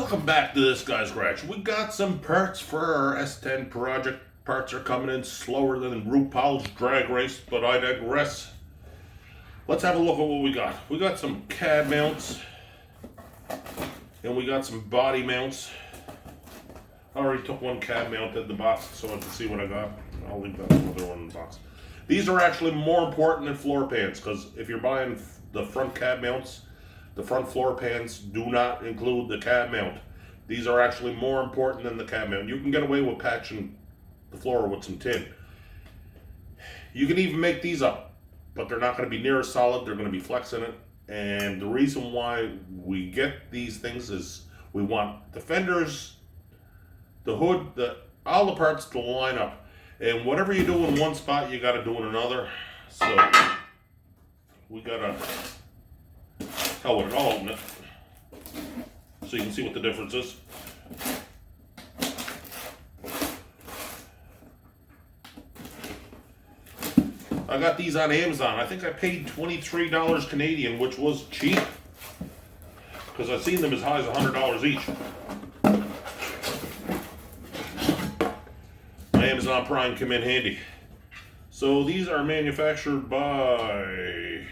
Welcome back to this guy's garage. We got some parts for our S10 project. Parts are coming in slower than RuPaul's Drag Race, but I digress. Let's have a look at what we got. We got some cab mounts, and we got some body mounts. I already took one cab mount in the box so I can see what I got. I'll leave that other one in the box. These are actually more important than floor pans, because if you're buying the front cab mounts, the front floor pans do not include the cab mount. These are actually more important than the cab mount. You can get away with patching the floor with some tin. You can even make these up, but they're not going to be near as solid. They're going to be flex in it. And the reason why we get these things is we want the fenders, the hood, all the parts to line up. And whatever you do in one spot, you got to do in another. So we got to... I'll open it so you can see what the difference is. I got these on Amazon. I think I paid $23 Canadian, which was cheap, because I've seen them as high as $100 each. My Amazon Prime came in handy. So these are manufactured by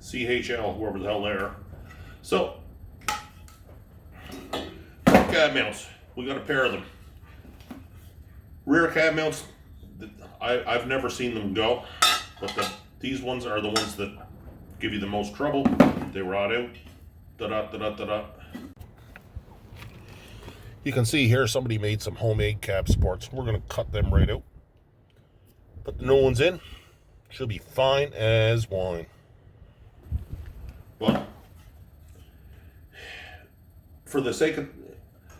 CHL, whoever the hell they are. So, cab mounts. We got a pair of them. Rear cab mounts, I've never seen them go, but these ones are the ones that give you the most trouble. They rot out. Da-da-da-da-da-da. You can see here somebody made some homemade cab supports. We're going to cut them right out. Put the new ones in. Should be fine as wine. But for the sake of,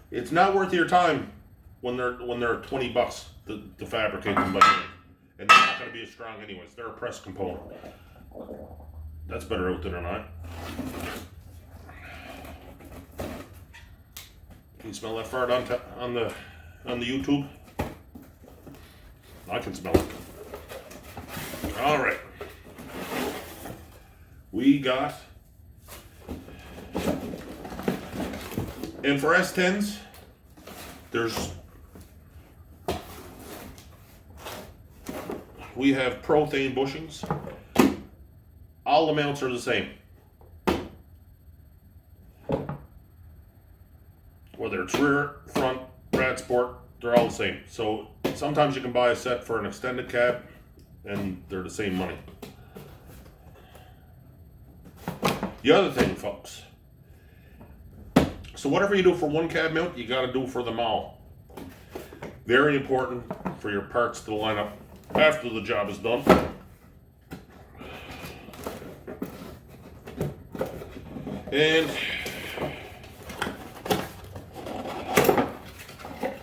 it's not worth your time when they're $20 to fabricate them by hand, and they're not going to be as strong anyways. They're a press component. That's better out than not. Can you smell that fart on the YouTube? I can smell it. All right, we got. And for S10s, we have polyurethane bushings. All the mounts are the same. Whether it's rear, front, rad sport, they're all the same. So sometimes you can buy a set for an extended cab and they're the same money. The other thing, folks, so whatever you do for one cab mount, you got to do for them all. Very important for your parts to line up after the job is done. And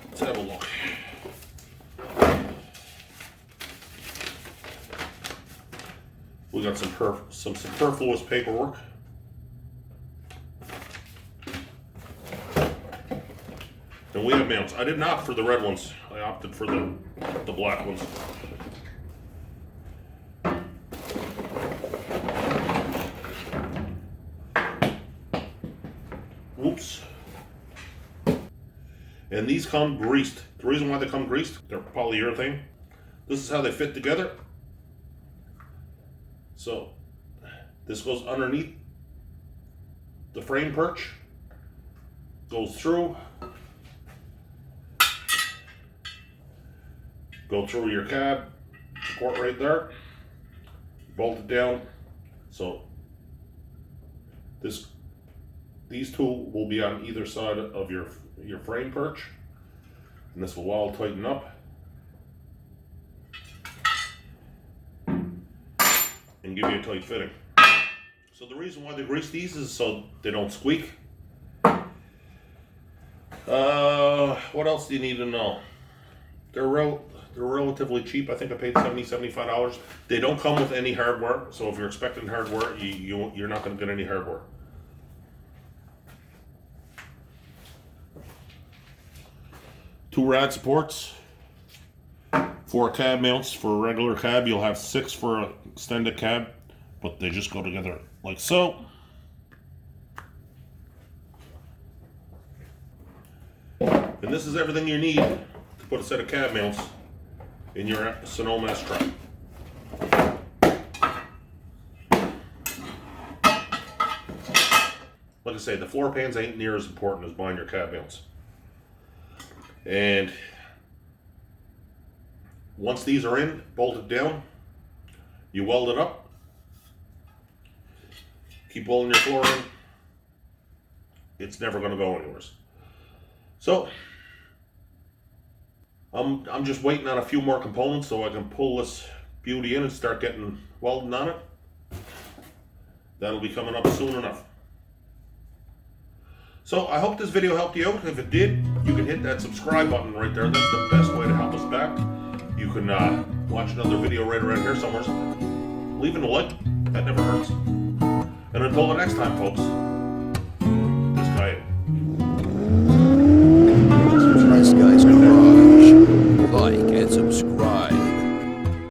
let's have a look. We got some superfluous paperwork. And we have mounts. I didn't opt for the red ones. I opted for the black ones. Whoops. And these come greased. The reason why they come greased, they're polyurethane. This is how they fit together. So this goes underneath the frame perch, goes through, go through your cab support right there, bolt it down. So these two will be on either side of your frame perch, and this will all tighten up and give you a tight fitting. So the reason why they grease these is so they don't squeak. What else do you need to know? They're relatively cheap. I think I paid $75. They don't come with any hardware, so if you're expecting hardware, you're not going to get any hardware. Two rad supports, 4 cab mounts for a regular cab. You'll have 6 for an extended cab, but they just go together like so. this is everything you need to put a set of cab mounts in your Sonoma S truck. Like I say, the floor pans ain't near as important as buying your cab mounts. And once these are in, bolted down, you weld it up. Keep welding your floor in. It's never going to go anywhere. So, I'm just waiting on a few more components so I can pull this beauty in and start getting welding on it. That'll be coming up soon enough. So I hope this video helped you out. If it did, you can hit that subscribe button right there. That's the best way to help us back. You can watch another video right around here somewhere. Leaving a like, that never hurts. And until the next time, folks,